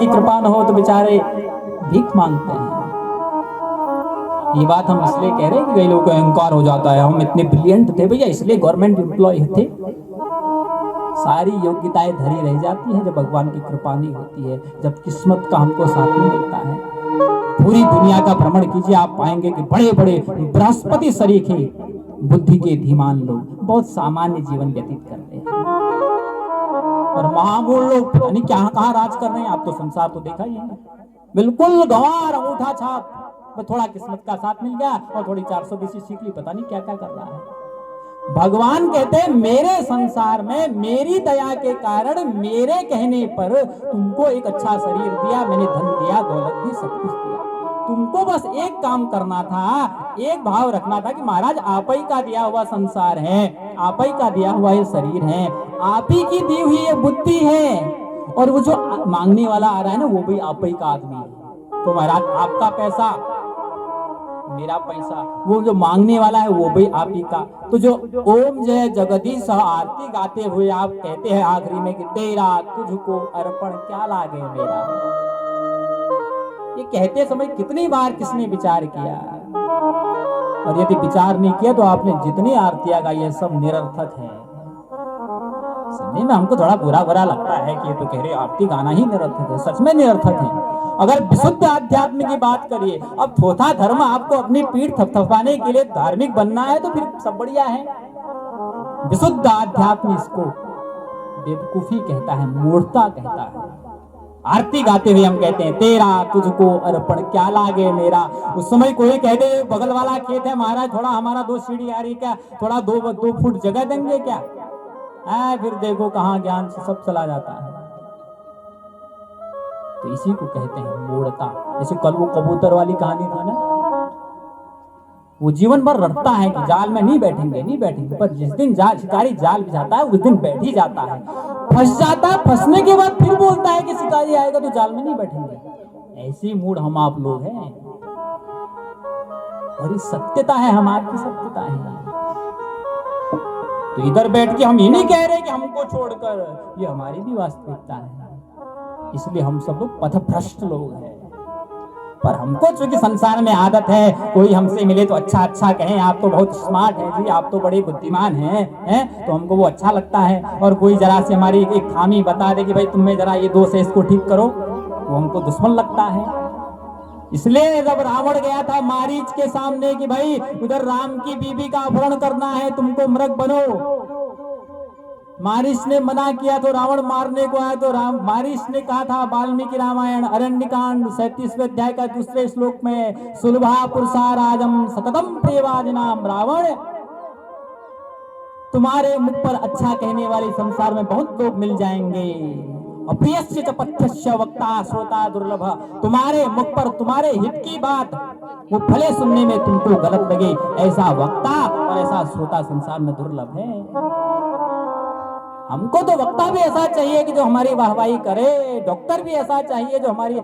की कृपा न हो तो बेचारे भीख मांगते हैं। ये बात हम इसलिए कह रहे हैं कि कई लोगों को अहंकार हो जाता है, हम इतने ब्रिलियंट थे भैया इसलिए गवर्नमेंट एम्प्लॉय थे। सारी योग्यताएं धरी रह जाती हैं जब भगवान की कृपा नहीं होती है, जब किस्मत का हमको साथ नहीं मिलता है। पूरी दुनिया का भ्रमण कीजिए, आप पाएंगे कि बड़े बड़े बृहस्पति सरीखे बुद्धि के धीमान लोग बहुत सामान्य जीवन व्यतीत करते हैं, और महामूल लोग पता नहीं क्या कहाँ राज कर रहे हैं। आप तो संसार तो देखा ही है, बिल्कुल गंवार अंगूठा छाप, थोड़ा किस्मत का साथ मिल गया और थोड़ी 420 सीख ली, पता नहीं क्या क्या कर रहा है। भगवान कहते हैं मेरे संसार में मेरी दया के कारण मेरे कहने पर तुमको एक अच्छा शरीर दिया, मैंने धन दिया, दौलत दी, सब कुछ दिया। तुमको बस एक काम करना था, एक भाव रखना था कि महाराज आप ही का दिया हुआ संसार है, आप ही का दिया हुआ ये शरीर है, आप ही की दी हुई ये बुद्धि है, और वो जो मांगने वाला आ रहा है ना वो भी आप ही का आदमी है। तो महाराज आपका पैसा मेरा पैसा, वो जो मांगने वाला है वो भी आप ही का। तो जो ओम जय जगदीश आरती गाते हुए आप कहते हैं आखिरी में कि तेरा तुझको अर्पण क्या लागे मेरा, ये कहते समय कितनी बार किसने विचार किया? और यदि विचार नहीं किया तो आपने जितनी आरतियां गाई है सब निरर्थक है। सुनने में हमको थोड़ा बुरा बुरा लगता है कि ये तो कह रहे आरती गाना ही निरर्थक है, सच में निरर्थक है। अगर विशुद्ध आध्यात्म की बात करिए, अब थोथा धर्म आपको अपनी पीठ थपथपाने के लिए धार्मिक बनना है तो फिर सब बढ़िया है। विशुद्ध आध्यात्म इसको बेवकूफी कहता है, मूर्खता कहता है। आरती गाते हुए हम कहते हैं तेरा तुझको अर्पण क्या लागे मेरा। उस समय कोई कह दे बगल वाला खेत है महाराज, थोड़ा हमारा 2 सीढ़ी आ रही क्या, थोड़ा 2 फुट जगह देंगे क्या, फिर देखो कहां ज्ञान से सब चला जाता है। तो इसी को कहते हैं मूढ़ता। जैसे कल वो कबूतर वाली कहानी था ना, वो जीवन भर रटता है कि जाल में नहीं बैठेंगे नहीं बैठेंगे, पर जिस दिन शिकारी जाल बिछाता है उस दिन बैठ ही जाता है, फंस जाता है, फंसने के बाद फिर बोलता है कि शिकारी आएगा तो जाल में नहीं बैठेंगे। ऐसी मूड हम आप लोग हैं, और ये सत्यता है, हम आपकी सत्यता है। तो इधर बैठ के हम ये नहीं कह रहे कि हमको छोड़कर, ये हमारी भी वास्तविकता है। इसलिए हम सब लोग पथभ्रष्ट लोग हैं, पर हमको चूंकि संसार में आदत है कोई हमसे मिले तो अच्छा अच्छा कहें, आप तो बहुत स्मार्ट हैं जी, आप तो बड़े बुद्धिमान हैं, तो हमको वो अच्छा लगता है। और कोई जरा से हमारी एक खामी बता दे कि भाई तुम्हें जरा ये दोष है इसको ठीक करो, वो हमको दुश्मन लगता है। इसलिए जब रावण गया था मारीच के सामने कि भाई उधर राम की बीबी का अपहरण करना है, तुमको मृग बनो, मारीच ने मना किया तो रावण मारने को आया, तो मारीच ने कहा था वाल्मीकि रामायण अरण्यकांड 37वें अध्याय का 2 श्लोक में, सुलभा पुरुषा राजम सततम प्रियवादिनाम, रावण तुम्हारे मुख पर अच्छा कहने वाले संसार में बहुत लोग मिल जाएंगे, अप्रियस्य च पथ्यस्य वक्ता श्रोता दुर्लभ, तुम्हारे मुख पर तुम्हारे हित की बात वो भले सुनने में तुमको गलत लगे, ऐसा वक्ता और ऐसा श्रोता संसार में दुर्लभ है। हमको तो वक्ता भी ऐसा चाहिए कि जो हमारी वाहवाही करे, डॉक्टर भी ऐसा चाहिए जो हमारी